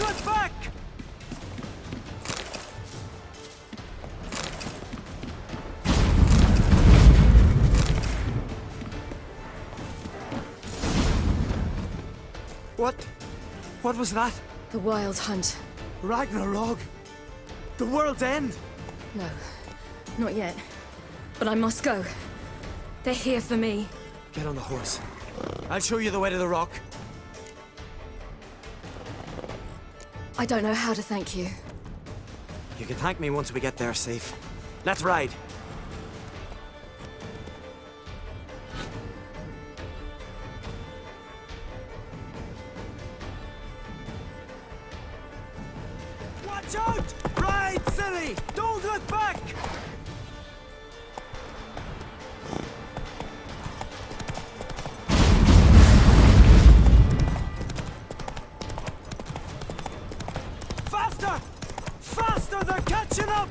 look back! What was that? The Wild Hunt. Ragnarok? The world's end? No, not yet. But I must go. They're here for me. Get on the horse. I'll show you the way to the rock. I don't know how to thank you. You can thank me once we get there safe. Let's ride. Watch out! Ride, silly! Don't look back! Faster! Faster! They're catching up!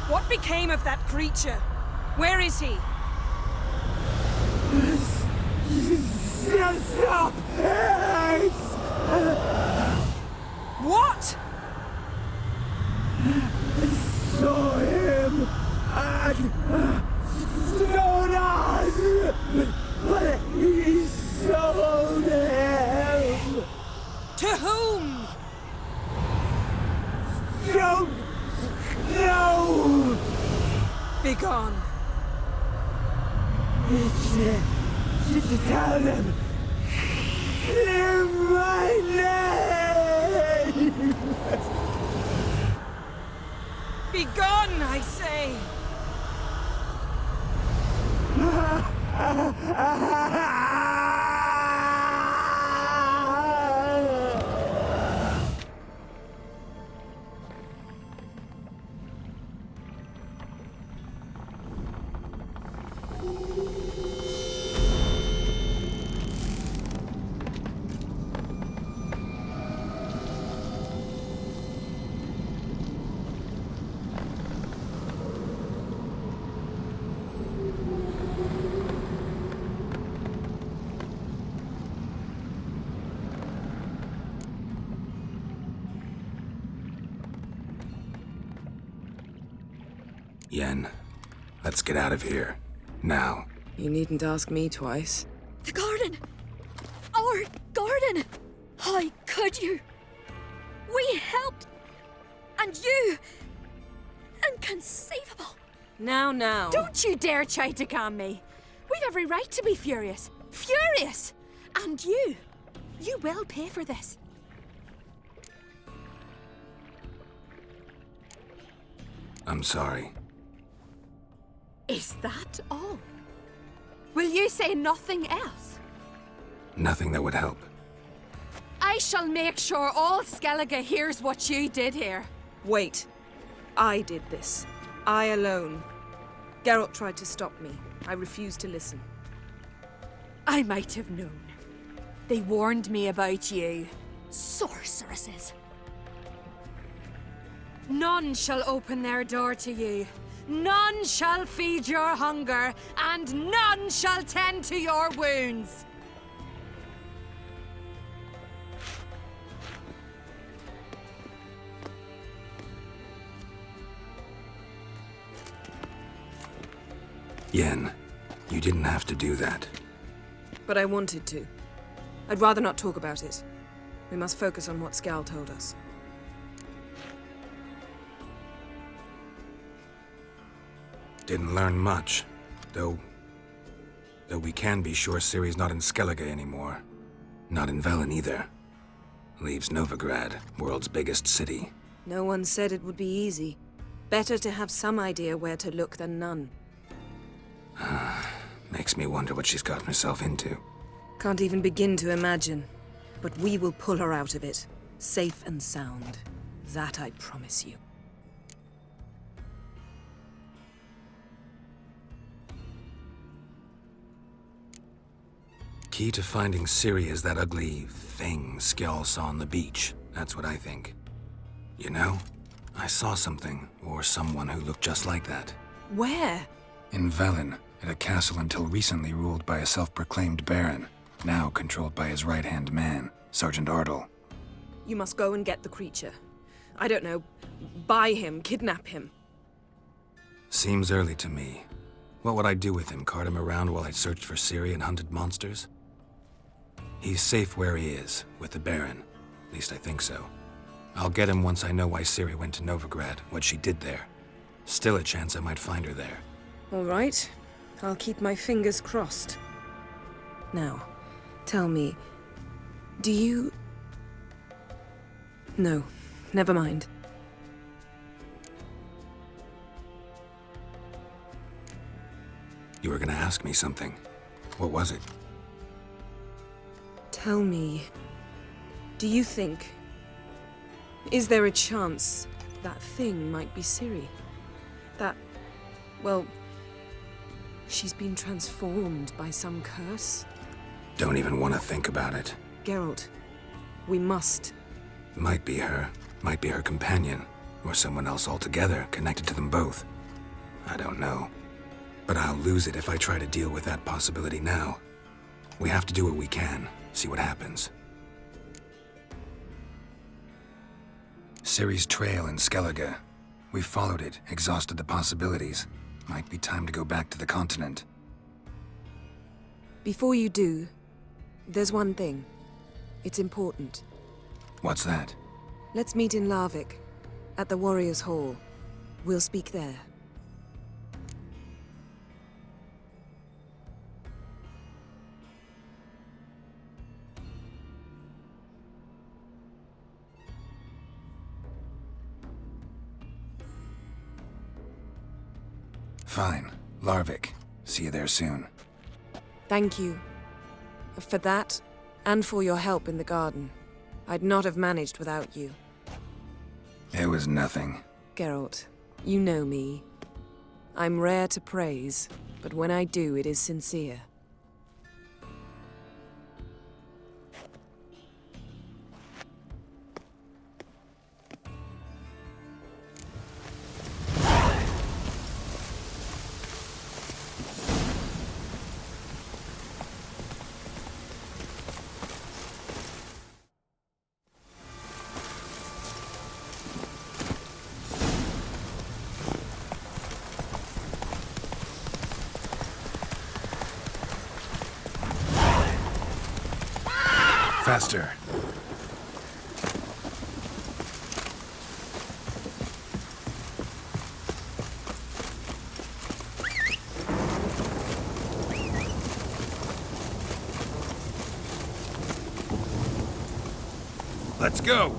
What became of that creature? Where is he? Stop! What? Saw him at Stonas, but he sold him. To whom? Don't know. Begone. Tell them. Clear my name. Begone, I say. Yen, let's get out of here. Now. You needn't ask me twice. The garden! Our garden! How could you? We helped! And you! Inconceivable! Now. Don't you dare try to calm me. We've every right to be furious. Furious! And you will pay for this. I'm sorry. Is that all? Will you say nothing else? Nothing that would help. I shall make sure all Skellige hears what you did here. Wait. I did this. I alone. Geralt tried to stop me. I refused to listen. I might have known. They warned me about you. Sorceresses. None shall open their door to you. None shall feed your hunger, and none shall tend to your wounds. Yen, you didn't have to do that. But I wanted to. I'd rather not talk about it. We must focus on what Skal told us. Didn't learn much, though we can be sure Ciri's not in Skellige anymore. Not in Velen either. Leaves Novigrad, world's biggest city. No one said it would be easy. Better to have some idea where to look than none. Makes me wonder what she's gotten herself into. Can't even begin to imagine. But we will pull her out of it. Safe and sound. That I promise you. Key to finding Ciri is that ugly thing Skjall saw on the beach. That's what I think. You know, I saw something, or someone who looked just like that. Where? In Velen, at a castle until recently ruled by a self-proclaimed baron, now controlled by his right-hand man, Sergeant Ardle. You must go and get the creature. I don't know, buy him, kidnap him. Seems early to me. What would I do with him? Cart him around while I searched for Ciri and hunted monsters? He's safe where he is, with the Baron. At least I think so. I'll get him once I know why Ciri went to Novigrad, what she did there. Still a chance I might find her there. All right. I'll keep my fingers crossed. Now, tell me, do you... No, never mind. You were gonna ask me something. What was it? Tell me, do you think... Is there a chance that thing might be Ciri? That, well, she's been transformed by some curse? Don't even want to think about it. Geralt, we must. Might be her companion, or someone else altogether connected to them both. I don't know. But I'll lose it if I try to deal with that possibility now. We have to do what we can, see what happens. Ciri's trail in Skellige. We followed it, exhausted the possibilities. Might be time to go back to the continent. Before you do, there's one thing. It's important. What's that? Let's meet in Larvik, at the Warriors' Hall. We'll speak there. Fine. Larvik. See you there soon. Thank you. For that, and for your help in the garden. I'd not have managed without you. It was nothing. Geralt, you know me. I'm rare to praise, but when I do, it is sincere. Faster. Let's go!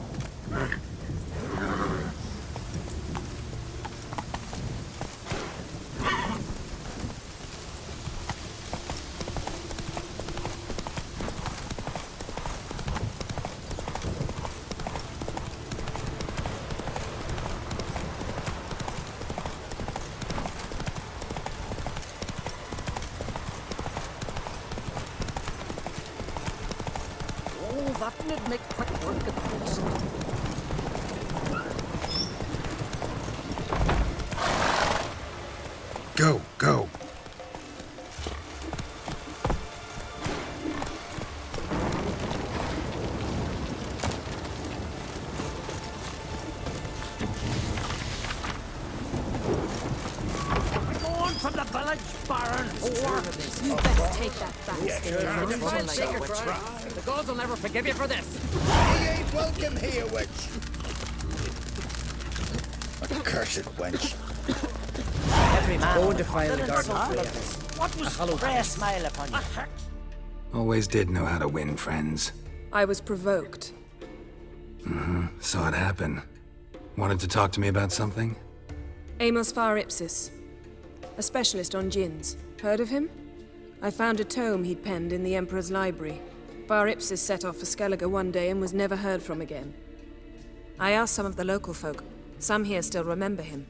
Oh, that would make quick work of this. Go, go! On from the village, Baron! You best take that back. The gods will never forgive you for this. He ain't welcome here, witch. Accursed wench. Every man Go and defile the garden. What was Freya smile upon you? Always did know how to win friends. I was provoked. Saw it happen. Wanted to talk to me about something? Amos Far Ipsis, a specialist on djinns. Heard of him? I found a tome he'd penned in the Emperor's library. Far Ipsis set off for Skellige one day and was never heard from again. I asked some of the local folk. Some here still remember him.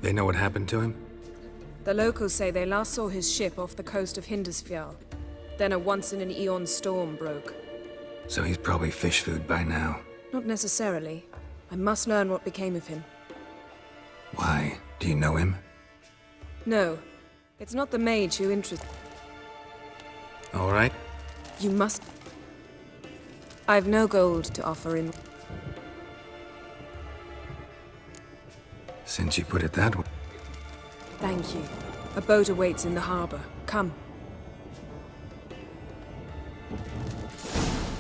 They know what happened to him? The locals say they last saw his ship off the coast of Hindisfjall. Then a once-in-an-eon storm broke. So he's probably fish food by now. Not necessarily. I must learn what became of him. Why? Do you know him? No, it's not the mage who interests... All right. You must... I've no gold to offer in... Since you put it that way. Thank you. A boat awaits in the harbor. Come.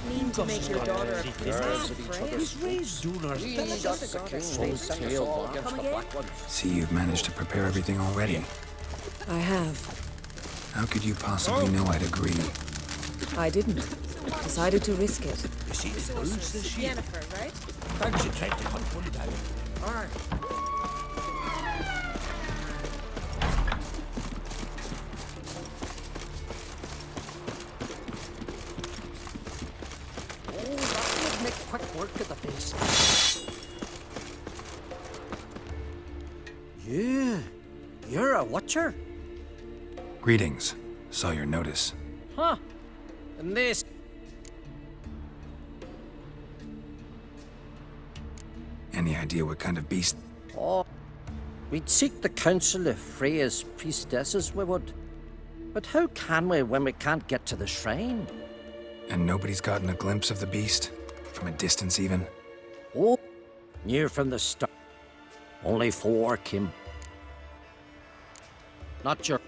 Mean to make your daughter a princess of Freya? See, you've managed to prepare everything already. I have. How could you possibly know I'd agree? I didn't. Decided to risk it. Yennefer, right? Fancy tried to hunt one down. Oh, that would make quick work of the place. You're a watcher? Greetings. Saw your notice. Huh. And this... Any idea what kind of beast? Oh, we'd seek the counsel of Freya's priestesses, we would. But how can we when we can't get to the shrine? And nobody's gotten a glimpse of the beast? From a distance, even? Oh, near from the start. Only 4 came. Not your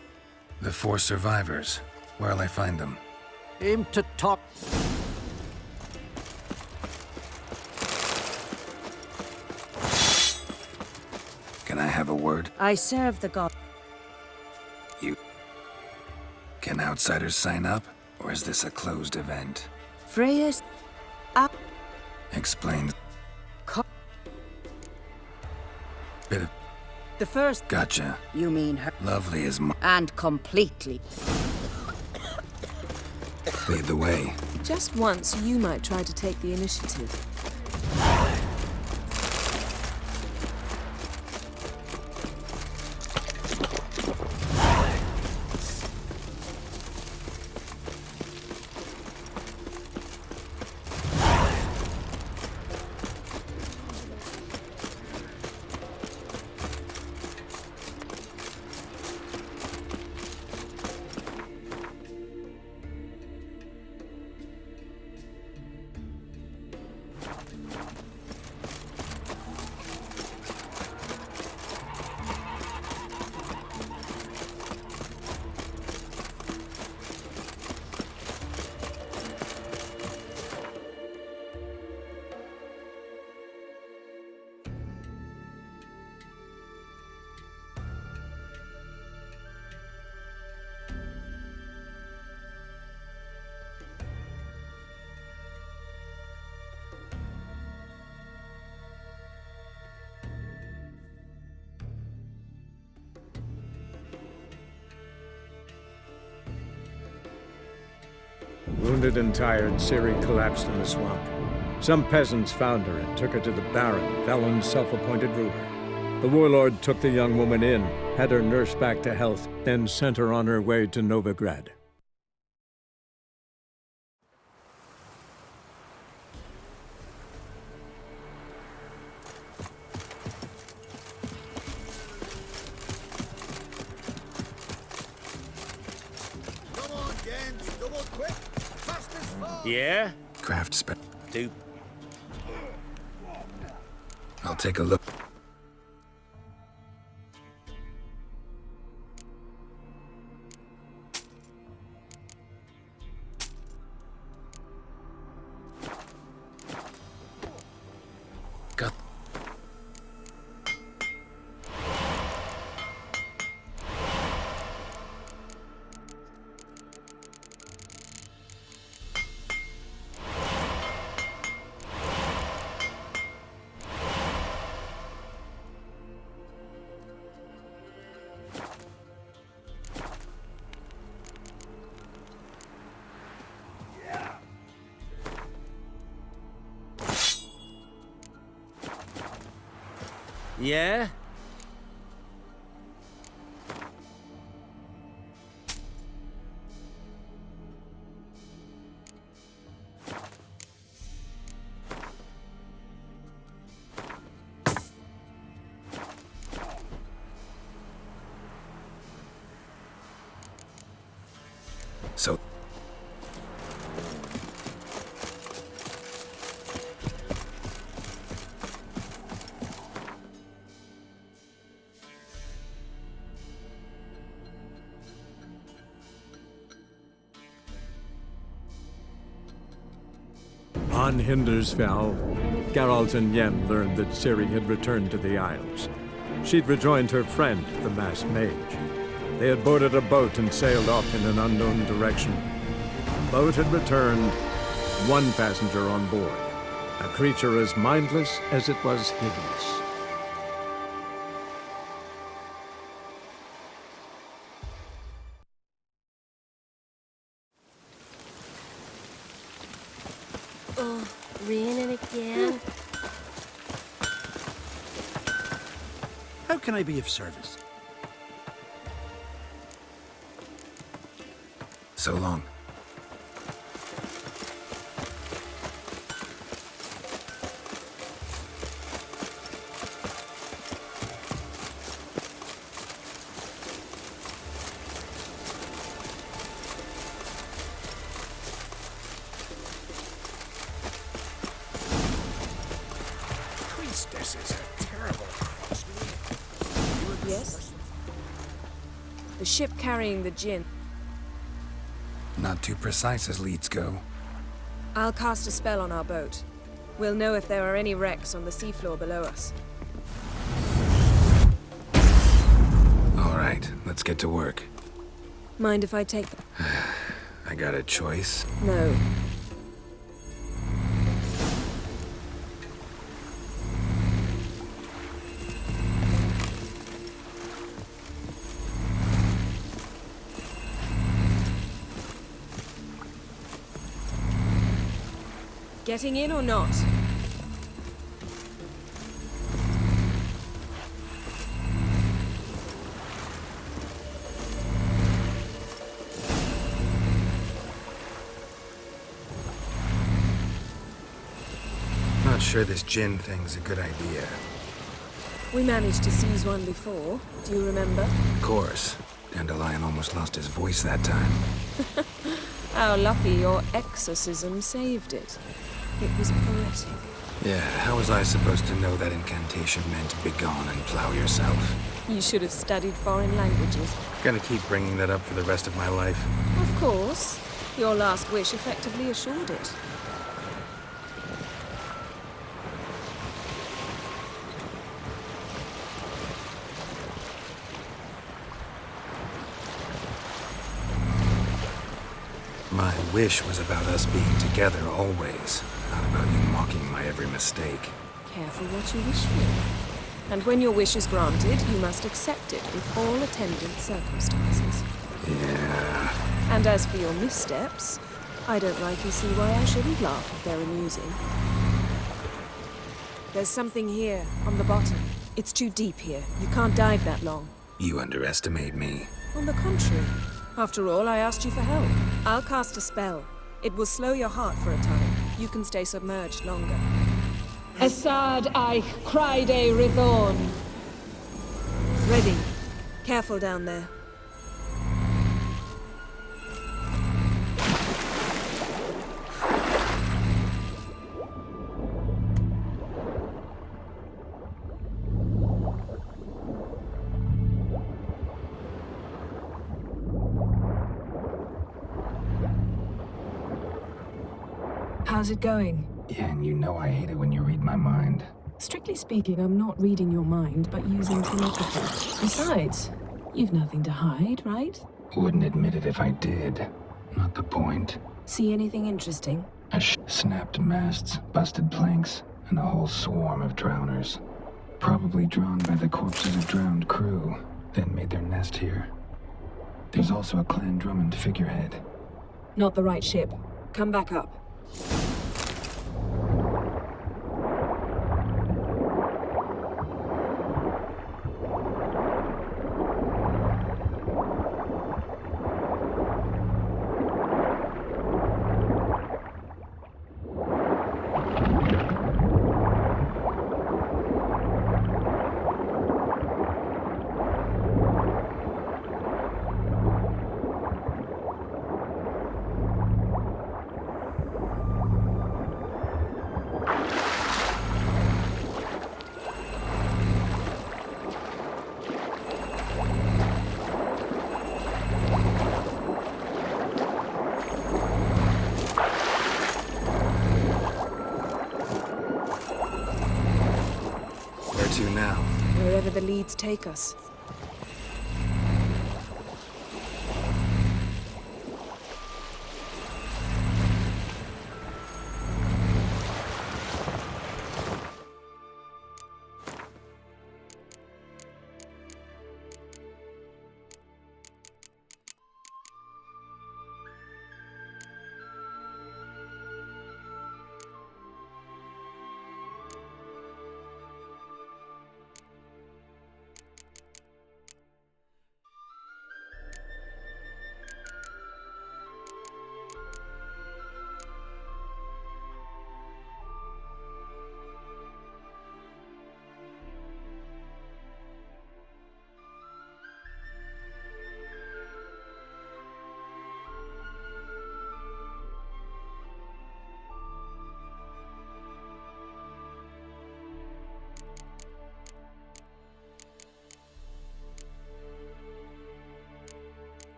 The 4 survivors. Where'll I find them? aim to talk. Can I have a word? I serve the god. You... Can outsiders sign up? Or is this a closed event? Freya's up. Explain. Bit of... The first. Gotcha. You mean her. Lovely as And completely. Lead the way. Just once, you might try to take the initiative. Wounded and tired, Ciri collapsed in the swamp. Some peasants found her and took her to the Baron, Valen's self-appointed ruler. The warlord took the young woman in, had her nursed back to health, then sent her on her way to Novigrad. Come on, gents. Double quick. Fast as far. Yeah? Craft spec. Do. I'll take a look. Got. Yeah? So. On Hindersfell, Geralt and Yen learned that Ciri had returned to the Isles. She'd rejoined her friend, the masked mage. They had boarded a boat and sailed off in an unknown direction. The boat had returned, one passenger on board, a creature as mindless as it was hideous. Oh, raining again. How can I be of service? So long. Priestesses are terrible. Yes? The ship carrying the gin. Not too precise as leads go. I'll cast a spell on our boat. We'll know if there are any wrecks on the seafloor below us. All right, let's get to work. Mind if I take them? I got a choice. No. Getting in or not? Not sure this gin thing's a good idea. We managed to seize one before. Do you remember? Of course. Dandelion almost lost his voice that time. How lucky your exorcism saved it. It was poetic. Yeah, how was I supposed to know that incantation meant begone and plow yourself? You should have studied foreign languages. Gonna keep bringing that up for the rest of my life. Of course. Your last wish effectively assured it. My wish was about us being together always, not about you mocking my every mistake. Careful what you wish for. And when your wish is granted, you must accept it with all attendant circumstances. Yeah. And as for your missteps, I don't rightly see why I shouldn't laugh if they're amusing. There's something here, on the bottom. It's too deep here. You can't dive that long. You underestimate me. On the contrary. After all, I asked you for help. I'll cast a spell. It will slow your heart for a time. You can stay submerged longer. Assad I cried a Rithorn. Ready. Careful down there. How's it going? Yeah, and you know I hate it when you read my mind. Strictly speaking, I'm not reading your mind, but using telepathy. Besides, you've nothing to hide, right? Wouldn't admit it if I did. Not the point. See anything interesting? Snapped masts, busted planks, and a whole swarm of drowners. Probably drawn by the corpses of drowned crew, then made their nest here. There's also a Clan Drummond figurehead. Not the right ship. Come back up. Now? Wherever the leads take us.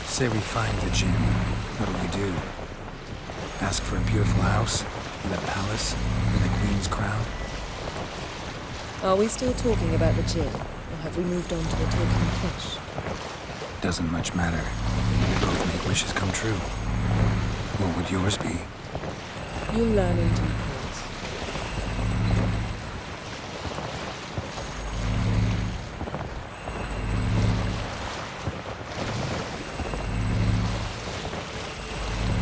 Say we find the Jinn. What'll we do? Ask for a beautiful house? In a palace? With a queen's crown? Are we still talking about the Jinn? Or have we moved on to the taking flesh? Doesn't much matter. Both make wishes come true. What would yours be? You'll learn in due course.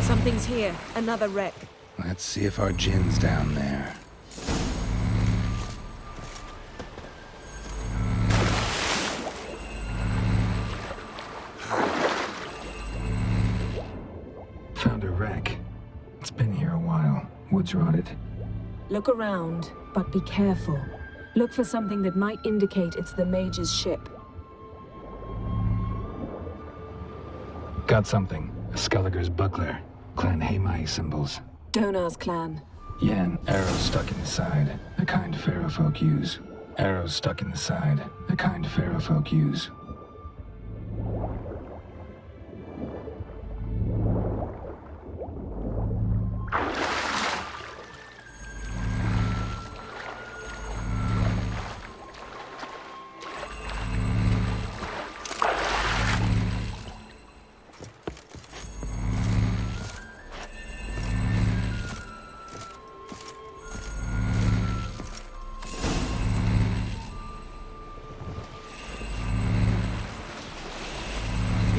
Something's here. Another wreck. Let's see if our Jinn's down there. Found a wreck. It's been here a while. Wood's rotted. Look around, but be careful. Look for something that might indicate it's the mage's ship. Got something. A Skelliger's buckler. Clan Hamai symbols. Donar's clan. Yen, arrows stuck in the side. The kind Pharaoh folk use. Arrows stuck in the side. The kind Pharaoh folk use.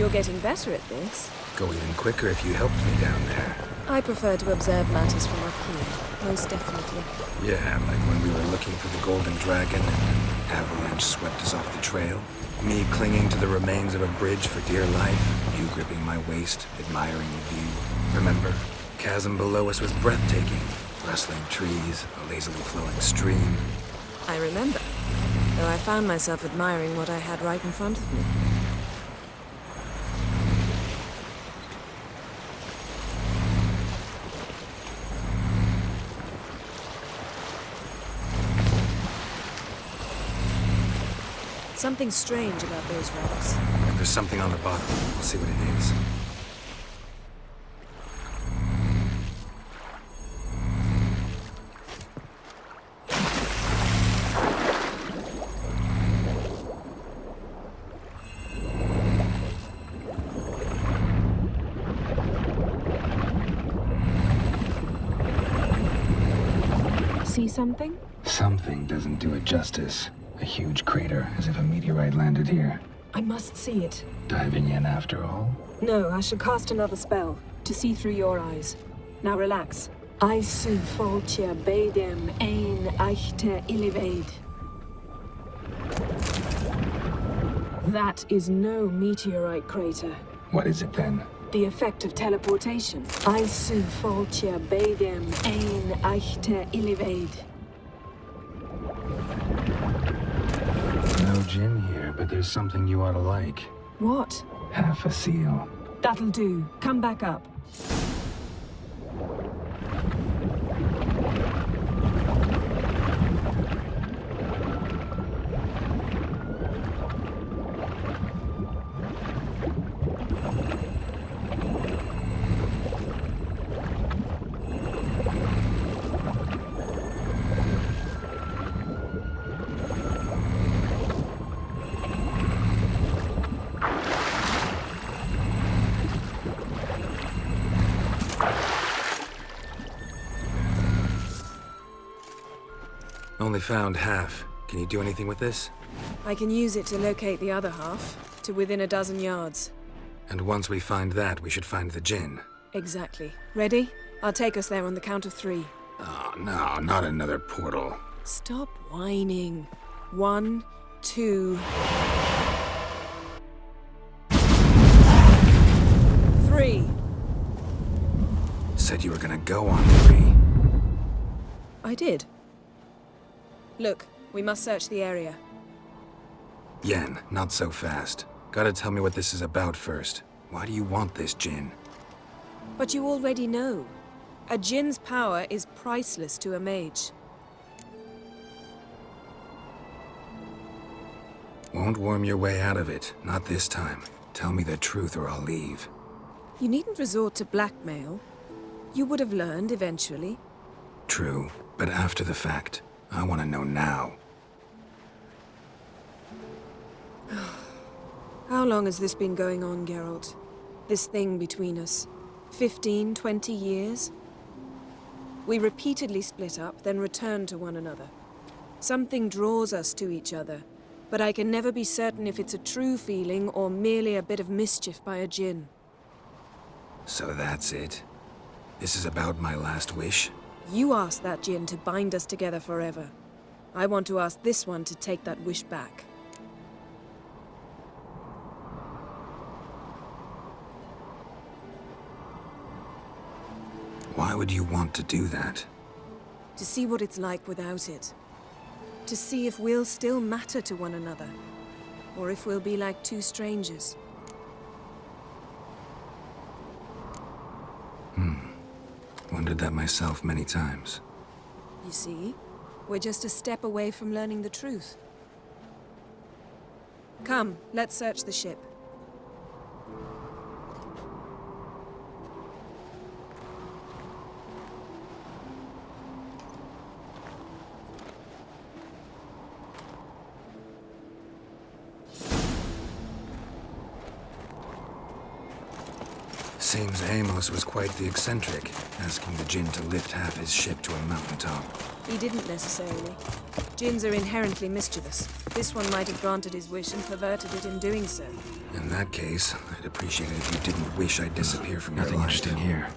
You're getting better at this. Go even quicker if you helped me down there. I prefer to observe matters from up here, most definitely. Yeah, like when we were looking for the Golden Dragon and an avalanche swept us off the trail. Me clinging to the remains of a bridge for dear life, you gripping my waist, admiring the view. Remember? Chasm below us was breathtaking. Rustling trees, a lazily flowing stream. I remember, though I found myself admiring what I had right in front of me. Something strange about those rocks. There's something on the bottom. I'll see what it is. See something? Something doesn't do it justice. A huge crater, as if a meteorite landed here. I must see it. Diving in after all? No, I should cast another spell to see through your eyes. Now relax. I su foltja bedem ein eichte illivaid. That is no meteorite crater. What is it then? The effect of teleportation. I su foltja bedem ein eichte illivaid. No gin here, but there's something you ought to like. What? Half a seal. That'll do. Come back up. Only found half. Can you do anything with this? I can use it to locate the other half, to within a dozen yards. And once we find that, we should find the gin. Exactly. Ready? I'll take us there on the count of 3. Oh, no, not another portal. Stop whining. 1, 2... 3. Said you were gonna go on 3. I did. Look, we must search the area. Yen, not so fast. Gotta tell me what this is about first. Why do you want this gin? But you already know. A djinn's power is priceless to a mage. Won't worm your way out of it. Not this time. Tell me the truth or I'll leave. You needn't resort to blackmail. You would have learned eventually. True, but after the fact. I want to know now. How long has this been going on, Geralt? This thing between us? 15, 20 years? We repeatedly split up, then returned to one another. Something draws us to each other, but I can never be certain if it's a true feeling or merely a bit of mischief by a djinn. So that's it? This is about my last wish? You asked that djinn to bind us together forever. I want to ask this one to take that wish back. Why would you want to do that? To see what it's like without it. To see if we'll still matter to one another. Or if we'll be like two strangers. Wondered that myself many times. You see, we're just a step away from learning the truth. Come, let's search the ship. Seems Amos was quite the eccentric, asking the Jinn to lift half his ship to a mountaintop. He didn't necessarily. Jinns are inherently mischievous. This one might have granted his wish and perverted it in doing so. In that case, I'd appreciate it if you didn't wish I'd disappear from your life. Nothing interesting here.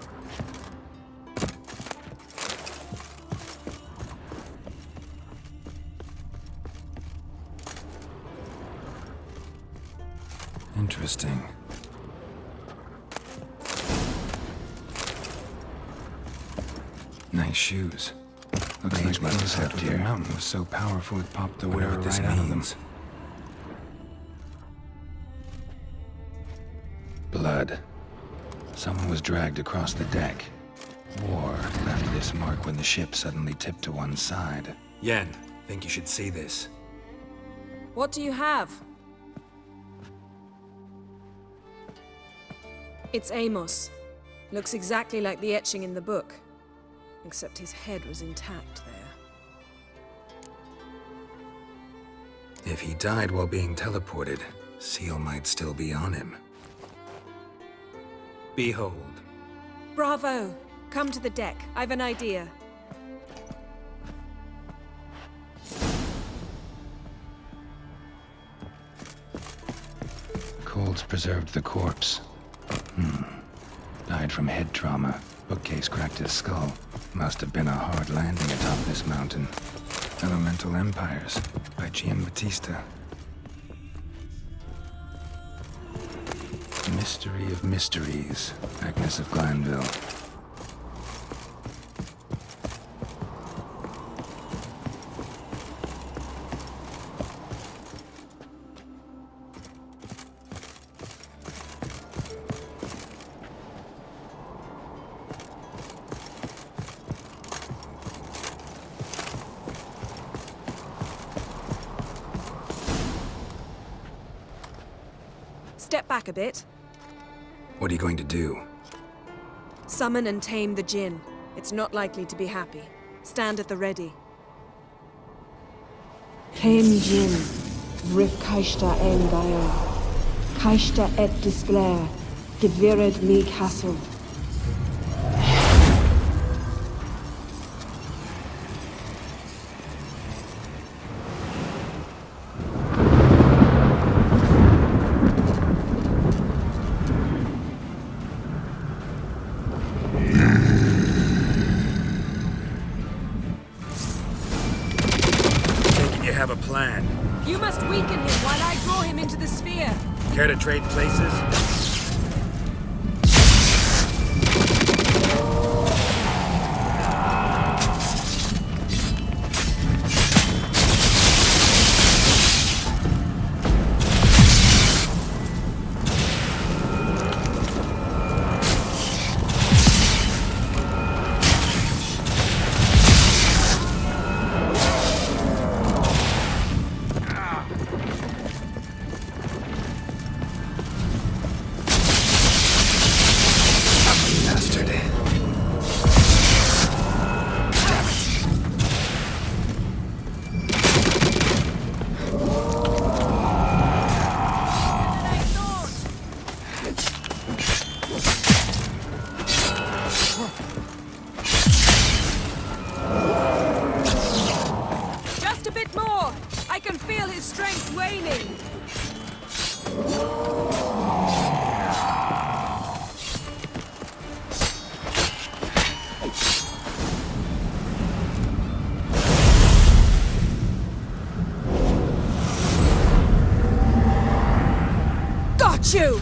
Interesting. Nice shoes. Looks like my insect here. The mountain was so powerful it popped the wearer right out of them. Blood. Someone was dragged across the deck. War left this mark when the ship suddenly tipped to one side. Yen, think you should see this. What do you have? It's Amos. Looks exactly like the etching in the book. Except his head was intact there. If he died while being teleported, Seal might still be on him. Behold. Bravo! Come to the deck. I've an idea. Cold's preserved the corpse. Died from head trauma. Bookcase cracked his skull. Must have been a hard landing atop this mountain. Elemental Empires by Giambattista. Mystery of Mysteries, Agnes of Glanville. Step back a bit. What are you going to do? Summon and tame the Jinn. It's not likely to be happy. Stand at the ready. Tame Jinn, Vrif Kaishta Engair, Kaishta et Disclair, Devired me Castle. Have a plan. You must weaken him while I draw him into the sphere. Care to trade places? You!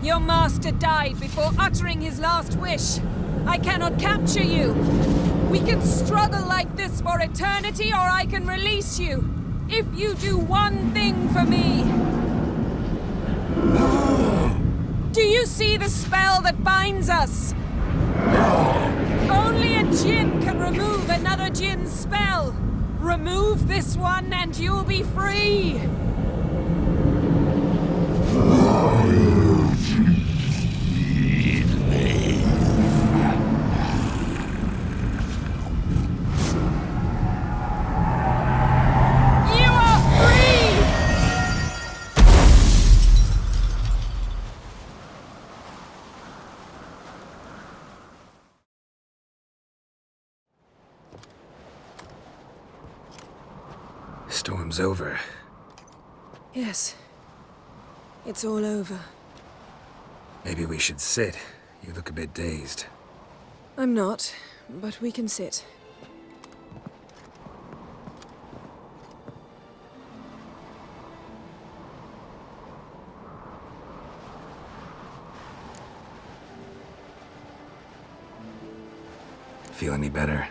Your master died before uttering his last wish. I cannot capture you. We can struggle like this for eternity, or I can release you. If you do one thing for me. Do you see the spell that binds us? Only a Jinn can remove another Jinn's spell. Remove this one and you'll be free. all's over. Yes. It's all over. Maybe we should sit. You look a bit dazed. I'm not, but we can sit. Feel any better?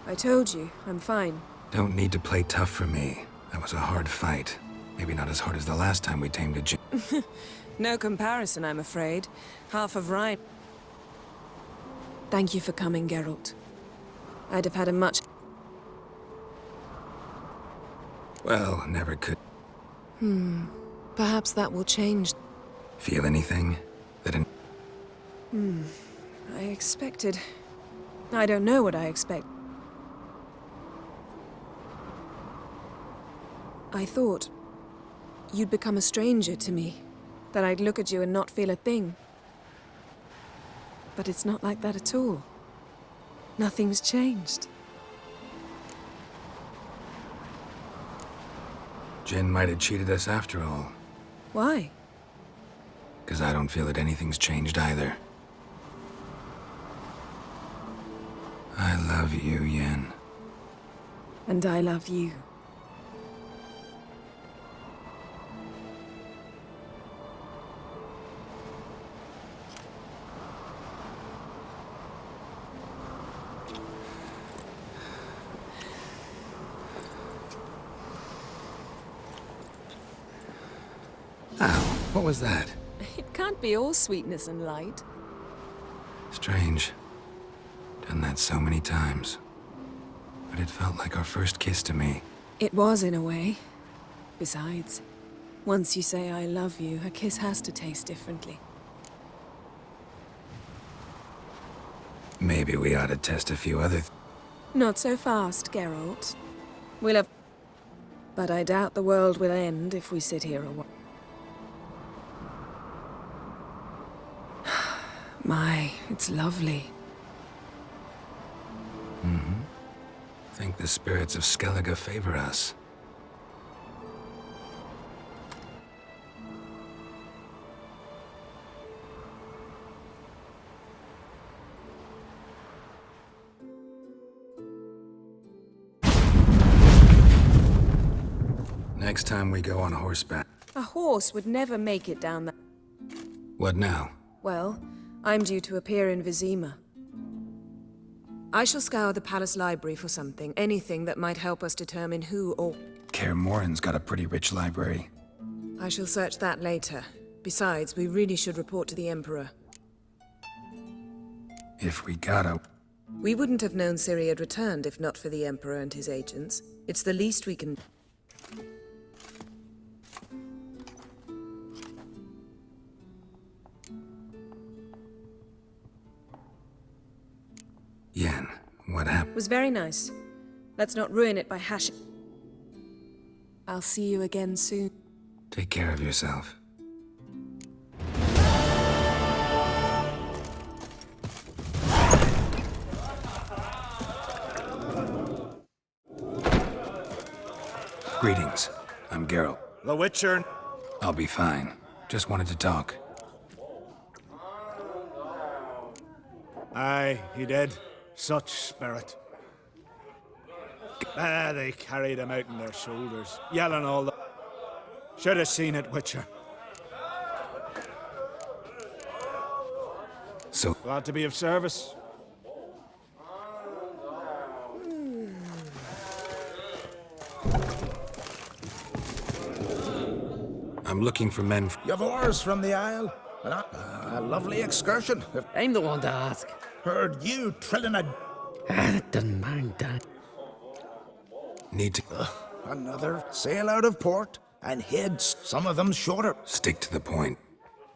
I told you, I'm fine. Don't need to play tough for me. That was a hard fight. Maybe not as hard as the last time we tamed a No comparison, I'm afraid. Half of Rhine. Thank you for coming, Geralt. I'd have had a much... Well, never could. Perhaps that will change. Feel anything? I expected... I don't know what I expect. I thought you'd become a stranger to me, that I'd look at you and not feel a thing. But it's not like that at all. Nothing's changed. Jin might have cheated us after all. Why? Because I don't feel that anything's changed either. I love you, Yen. And I love you. Ow, what was that? It can't be all sweetness and light. Strange. Done that so many times. But it felt like our first kiss to me. It was, in a way. Besides, once you say I love you, a kiss has to taste differently. Maybe we ought to test a few other Not so fast, Geralt. We'll have... But I doubt the world will end if we sit here a while. My, it's lovely. Think the spirits of Skellige favor us. Next time we go on horseback. A horse would never make it down that... What now? Well, I'm due to appear in Vizima. I shall scour the palace library for something, anything that might help us determine who or... Kaer Morhen's got a pretty rich library. I shall search that later. Besides, we really should report to the Emperor. If we gotta... We wouldn't have known Ciri had returned if not for the Emperor and his agents. It's the least we can... Yen, what happened? It was very nice. Let's not ruin it by hashing... I'll see you again soon. Take care of yourself. Greetings. I'm Geralt. The Witcher. I'll be fine. Just wanted to talk. Aye, he did. Such spirit. They carried him out on their shoulders, yelling all the... Should have seen it, Witcher. So... Glad to be of service. I'm looking for men... You've oars from the Isle. A lovely excursion. I'm the one to ask. Heard you trilling a... That doesn't mind that. Need to... Another sail out of port, and heads, some of them shorter. Stick to the point.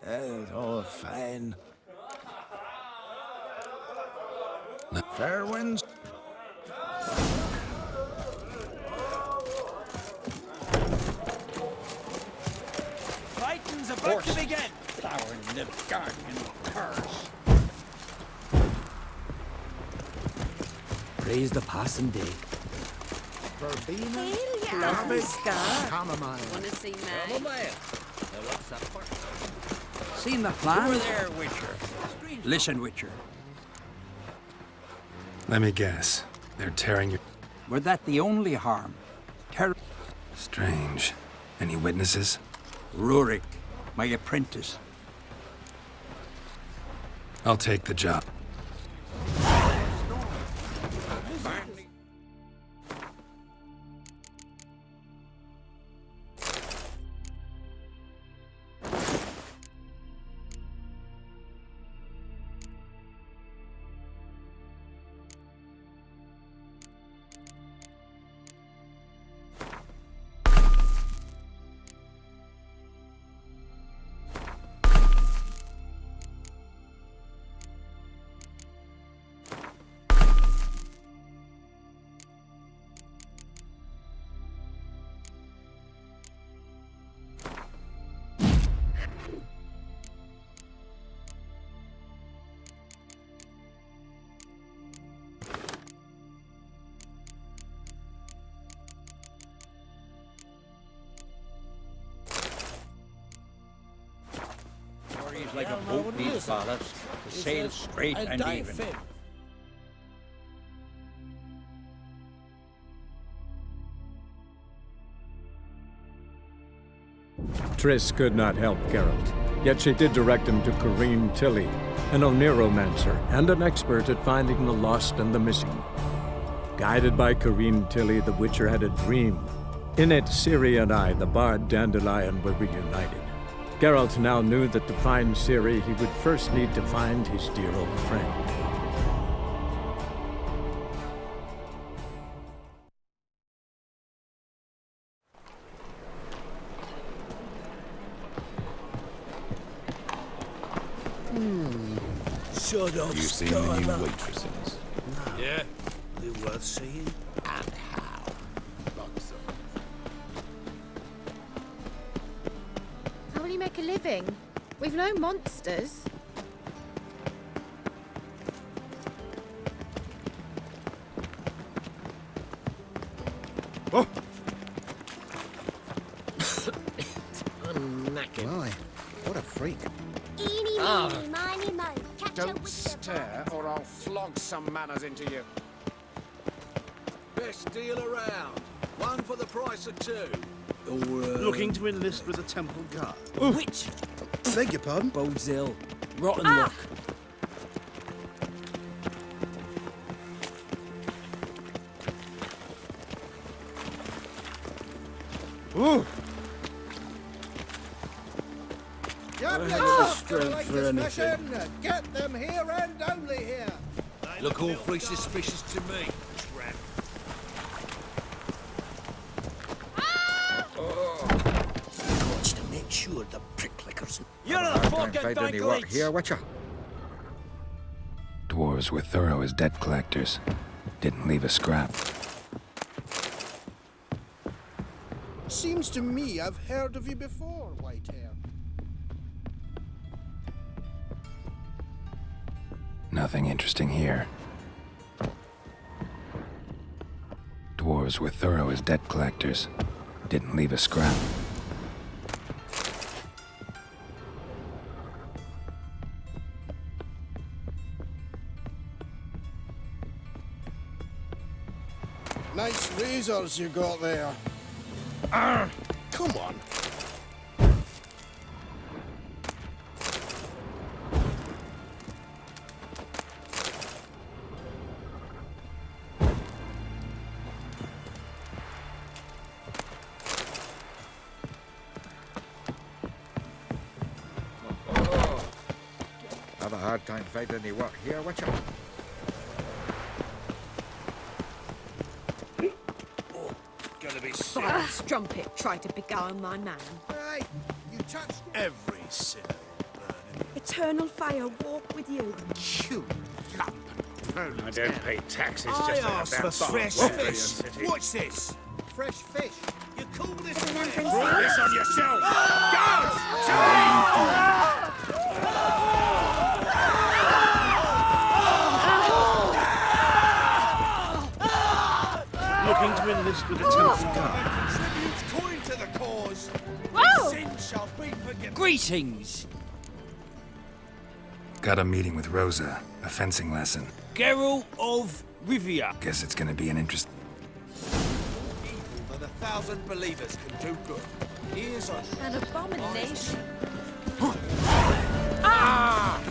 Oh, fine. No. Fair winds. Fighting's about to begin! Flower in the garden and curse. Praise the passing day. verbena, yeah. cabbage, chamomile. Want to see Meg? Chamomile. Now what's that for? Seen the plan? Over there, Witcher. Listen, Witcher. Let me guess. They're tearing your... Were that the only harm? Strange. Any witnesses? Rurik, my apprentice. I'll take the job. He's like a boat needs ballast to sail straight and even. Triss could not help Geralt, yet she did direct him to Corrine Tilly, an Oneromancer and an expert at finding the lost and the missing. Guided by Corrine Tilly, the Witcher had a dream. In it, Ciri and I, the bard Dandelion, were reunited. Geralt now knew that to find Ciri, he would first need to find his dear old friend. Shut up, You seen the new waitresses? No. Yeah. They worth seeing? And how? Lots of How will you make a living? We've no monsters. Oh! I'm knackered. My, what a freak. Eeny, meeny, miny, mo. Catch a Don't with stare, or I'll flog some manners into you. Best deal around. One for the price of two. Or, Looking to enlist with the Temple Guard. Which? Beg your pardon? Bodes ill. Rotten luck. Ooh! Strength for anything. Get them here and only here. Look awfully suspicious to me. Trap. Wants to make sure the pricklickers. You're the fucking bank leech. Here, Witcher. Dwarves were thorough as debt collectors. Didn't leave a scrap. Seems to me I've heard of you before, Whitehair. Nothing interesting here. Dwarves were thorough as debt collectors. Didn't leave a scrap. Nice razors you got there. Come on. Have a hard time finding any work here, Witcher. Gonna be Vile strumpet tried to beguile my man. Hey, you touched every sinner. Eternal fire walk with you. you lump. I don't pay taxes I just to have asked that for bar fresh walk fish. in city. What's this? Fresh fish. You call this them fresh? from Put this on yourself! Guards! Looking to enlist with shall be forgiven. Greetings. Got a meeting with Rosa, a fencing lesson. Geralt of Rivia. Guess it's gonna be an interest. Evil than 1,000 believers can do good. Here's a An abomination. Ah!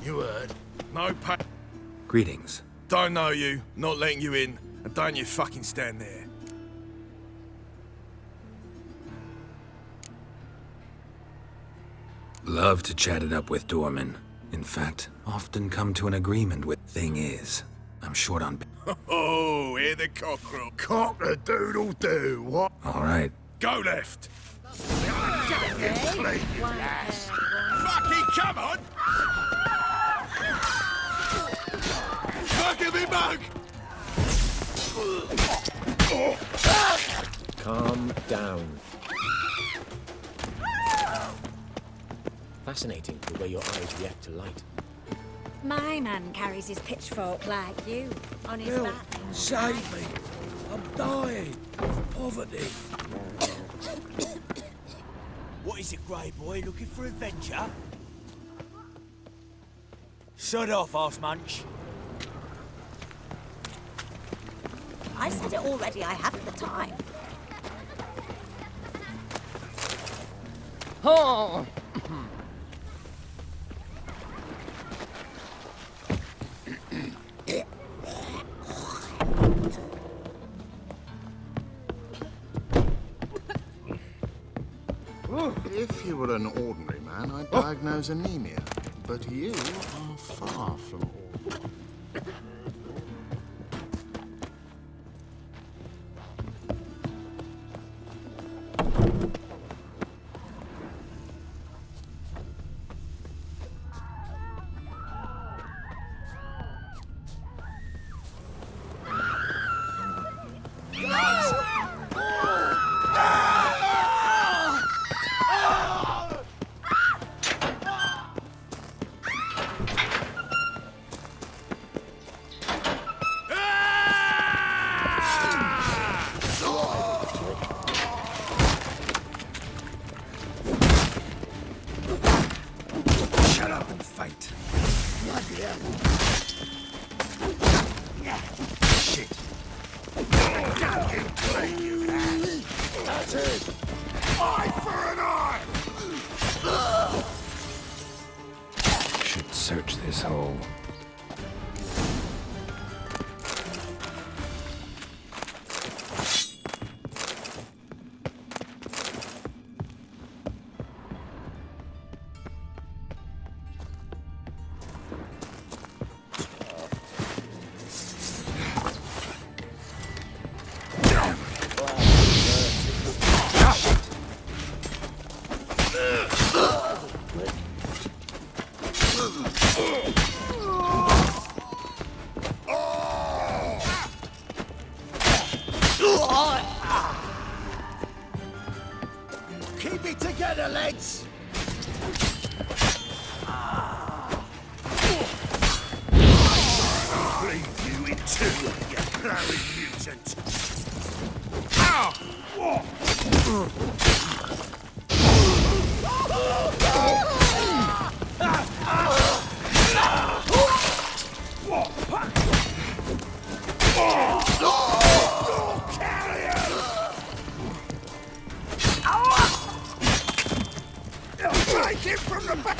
You heard? No pay. Greetings. Don't know you, not letting you in, and don't you fucking stand there. Love to chat it up with Dorman. In fact, often come to an agreement with. Thing is, I'm short on. Oh, hear the cockerel. Cock-a-doodle-doo, what? All right. Go left. Fucking come on! Fuck me mug! Calm down. Fascinating the way your eyes react to light. My man carries his pitchfork like you, on his Bill, back. save me. I'm dying of poverty. What is it, Grey Boy? Looking for adventure? Shut off, arse munch. I said it already, I haven't the time. Oh! If you were an ordinary man, I'd diagnose anemia. But you are far from ordinary. Shut up and fight. Shit. That's it! Eye for an eye! Should search this hole. Keep it together, lads! I'll bleed you in two, you bloody mutant! Take him from the back!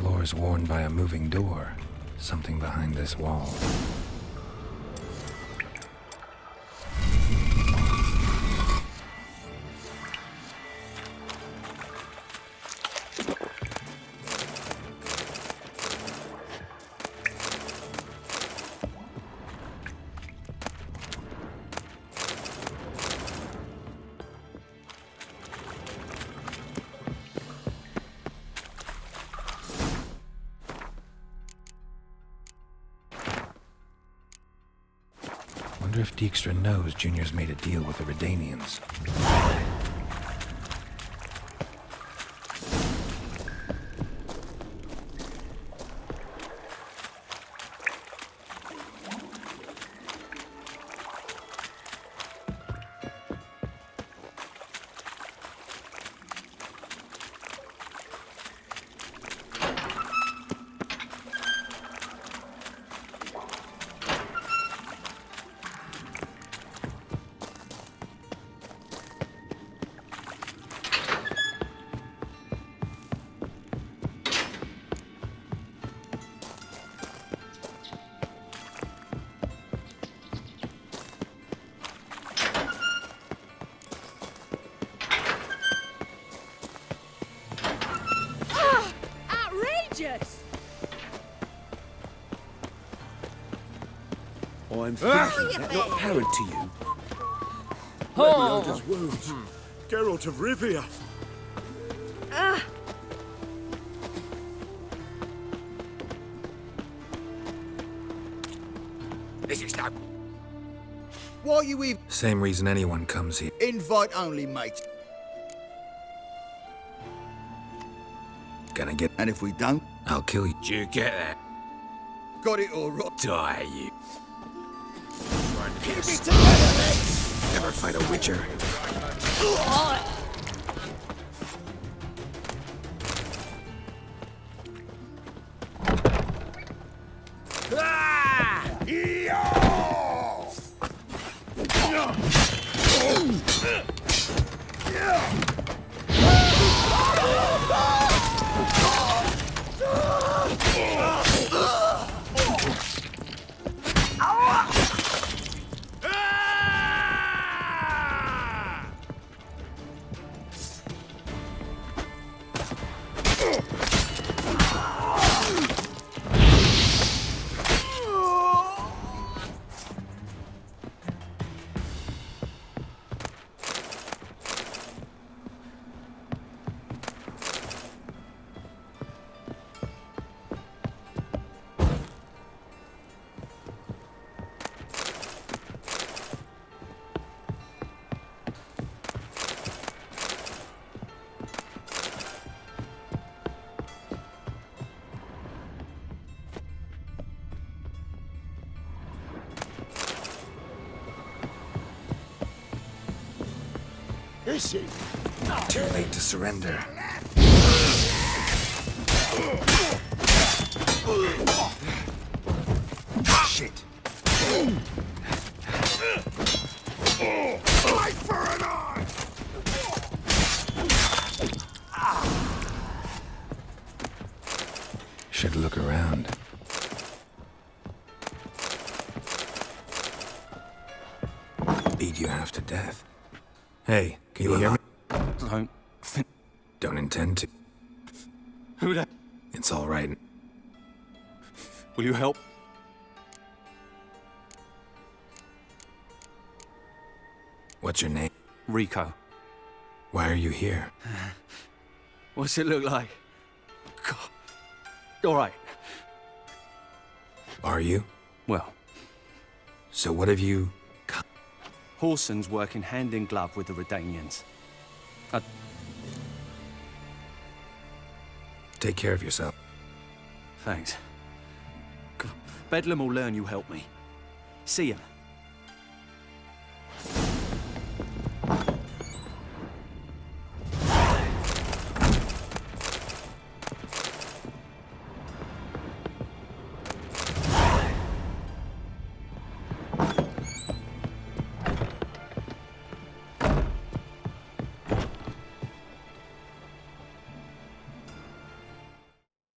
floor is worn by a moving door. Something behind this wall. Wonder if Dijkstra knows Junior's made a deal with the Redanians. I'm thinking that not apparent to you. Revio's wounds. Geralt of Rivia. This is no... Why you even... Same reason anyone comes here. Invite only, mate. Gonna get... And if we don't... I'll kill you. Do you get that? Got it all right. Die, you. Keep it together, mate! Never fight a witcher. Is he? Too late to surrender. Shit. Eye for an eye! Should look around. Beat you half to death. Hey, can you hear me? Don't intend to. Who the... It's all right. Will you help? What's your name? Rico. Why are you here? What's it look like? God. All right. Are you? Well. So what have you... Whoreson's working hand in glove with the Redanians. Take care of yourself. Thanks. Bedlam will learn you helped me. See him.